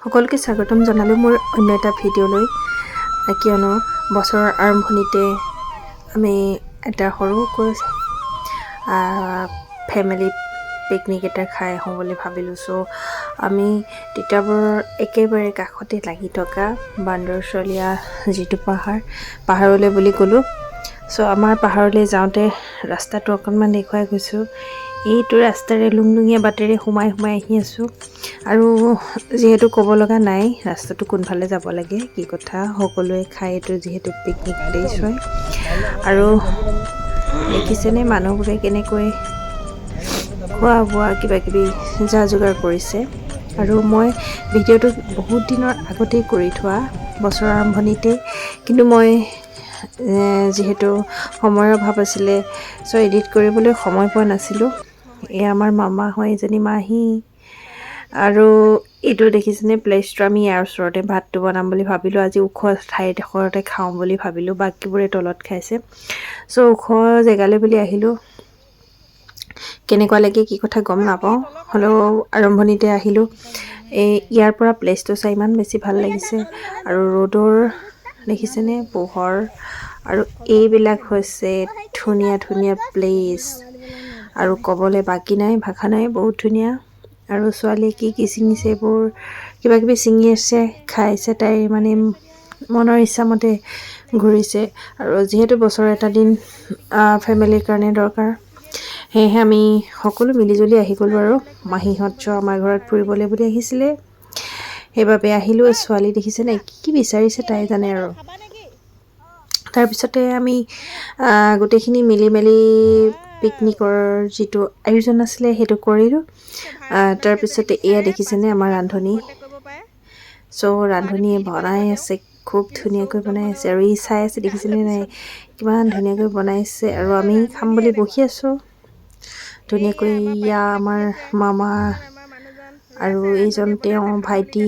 সকলোকে স্বাগতম জনালোঁ মোৰ অন্য এটা ভিডিঅ'লৈ। কিয়নো বছৰৰ আৰম্ভণিতে আমি এটা সৰুকৈ ফেমিলি পিকনিক এটা খাই আহোঁ বুলি ভাবিলোঁ। চ' আমি তিতাবৰৰ একেবাৰে কাষতে লাগি থকা বান্দৰচলীয়া যিটো পাহাৰলৈ বুলি গ'লোঁ। চ' আমাৰ পাহাৰলৈ যাওঁতে ৰাস্তাটো অকণমান দেখুৱাই গৈছোঁ। এইটো ৰাস্তাৰে লুংলুঙীয়া বাটেৰে সোমাই আহি আছোঁ। আৰু যিহেতু ক'ব লগা নাই ৰাস্তাটো কোনফালে যাব লাগে কি কথা, সকলোৱে খাই এইটো যিহেতু পিকনিক প্লেচ হয়। আৰু দেখিছেনে মানুহবোৰে কেনেকৈ খোৱা বোৱা কিবাকিবি যা যোগাৰ কৰিছে। আৰু মই ভিডিঅ'টো বহুত দিনৰ আগতেই কৰি থোৱা, বছৰৰ আৰম্ভণিতে, কিন্তু মই যিহেতু সময়ৰ অভাৱ আছিলে চ' এডিট কৰিবলৈ সময় পোৱা নাছিলোঁ। এয়া আমাৰ মামা হয়, এজনী মাহী। আৰু এইটো দেখিছেনে প্লেচটো, আমি ইয়াৰ ওচৰতে ভাতটো বনাম বুলি ভাবিলোঁ। আজি ওখ ঠাইডোখৰতে খাওঁ বুলি ভাবিলোঁ, বাকীবোৰে তলত খাইছে। চ' ওখ জেগালৈ বুলি আহিলোঁ। কেনেকুৱা লাগে কি কথা গম নাপাওঁ, হ'লেও আৰম্ভণিতে আহিলোঁ। ইয়াৰ পৰা প্লেচটো চাই ইমান বেছি ভাল লাগিছে। আৰু ৰ'দৰ দেখিছেনে পোহৰ, আৰু এইবিলাক হৈছে ধুনীয়া ধুনীয়া প্লেচ, আৰু ক'বলৈ বাকী নাই, ভাষা নাই, বহুত ধুনীয়া। আৰু ছোৱালীয়ে কি ছিঙিছে, এইবোৰ কিবাকিবি ছিঙি আছে, খাইছে, তাই মানে মনৰ ইচ্ছামতে ঘূৰিছে। আৰু যিহেতু বছৰৰ এটা দিন ফেমিলিৰ কাৰণে দৰকাৰ, সেয়েহে আমি সকলো মিলিজুলি আহি গ'লোঁ। আৰু মাহীহঁত আমাৰ ঘৰত ফুৰিবলৈ বুলি আহিছিলে, সেইবাবে আহিলোঁ। ছোৱালী দেখিছেনে কি বিচাৰিছে তাই জানে। আৰু তাৰপিছতে আমি গোটেইখিনি মিলি মেলি পিকনিকৰ যিটো আয়োজন আছিলে সেইটো কৰিলোঁ। তাৰপিছতে এয়া দেখিছেনে আমাৰ ৰান্ধনি। চ' ৰান্ধনীয়ে বনাই আছে, খুব ধুনীয়াকৈ বনাই আছে। আৰু ই চাই আছে, দেখিছেনে নাই কিমান ধুনীয়াকৈ বনাইছে। আৰু আমি খাম বুলি বহি আছোঁ ধুনীয়াকৈ। ইয়া আমাৰ মামা আৰু এইজন তেওঁ ভাইটি,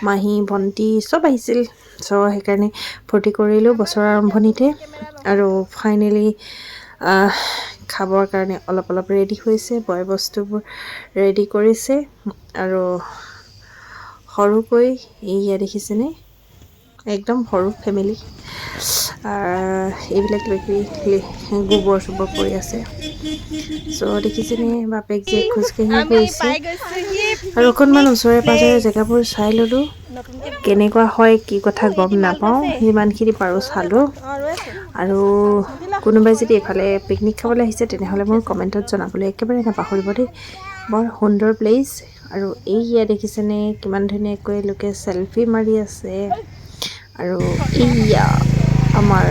মাহী, ভণ্টি চব আহিছিল। চ' সেইকাৰণে ফূৰ্তি কৰিলোঁ বছৰৰ আৰম্ভণিতে। আৰু ফাইনেলি খাবৰ কাৰণে অলপ ৰেডি হৈছে, বয় বস্তুবোৰ ৰেডি কৰিছে। আৰু সৰুকৈ এয়া দেখিছেনে একদম সৰু ফেমিলি, এইবিলাক কিবাকিবি গোবৰ চোবৰ পৰি আছে। চ' দেখিছেনে বাপেক জীয়েক খোজকাঢ়ি গৈছে। আৰু অকণমান ওচৰে পাঁজৰে জেগাবোৰ চাই ল'লোঁ, কেনেকুৱা হয় কি কথা গম নাপাওঁ, যিমানখিনি পাৰোঁ চালোঁ। আৰু কোনোবাই যদি এইফালে পিকনিক খাবলৈ আহিছে তেনেহ'লে মোৰ কমেণ্টত জনাবলৈ একেবাৰে নাপাহৰিব দেই। বৰ সুন্দৰ প্লেচ। আৰু এইয়া দেখিছেনে কিমান ধুনীয়াকৈ লোকে চেলফি মাৰি আছে। আৰু এইয়া আমাৰ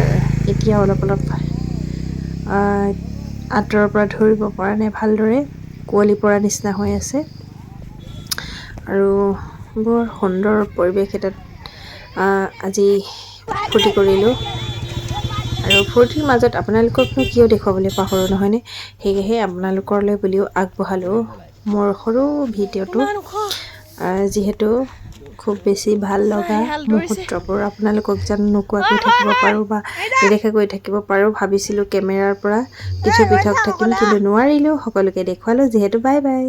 এতিয়া অলপ আঁতৰৰ পৰা ধৰিব পৰা নাই ভালদৰে, কুঁৱলী পৰা নিচিনা হৈ আছে। আৰু বৰ সুন্দৰ পৰিৱেশ এটাত আজি ফূৰ্তি কৰিলোঁ। আৰু ফূৰ্তিৰ মাজত আপোনালোককনো কিয় দেখুৱাবলৈ পাহৰোঁ নহয়নে, সেয়েহে আপোনালোকলৈ বুলিও আগবঢ়ালোঁ মোৰ সৰু ভিডিঅ'টো। যিহেতু খুব বেছি ভাল লগা মুহূৰ্তবোৰ আপোনালোকক যেন নোকোৱাকৈ থাকিব পাৰোঁ বা নেদেখাকৈ থাকিব পাৰোঁ ভাবিছিলোঁ, কেমেৰাৰ পৰা কিছু পৃথক থাকিম, কিন্তু নোৱাৰিলোঁ। সকলোকে দেখুৱালোঁ যিহেতু। Bye bye.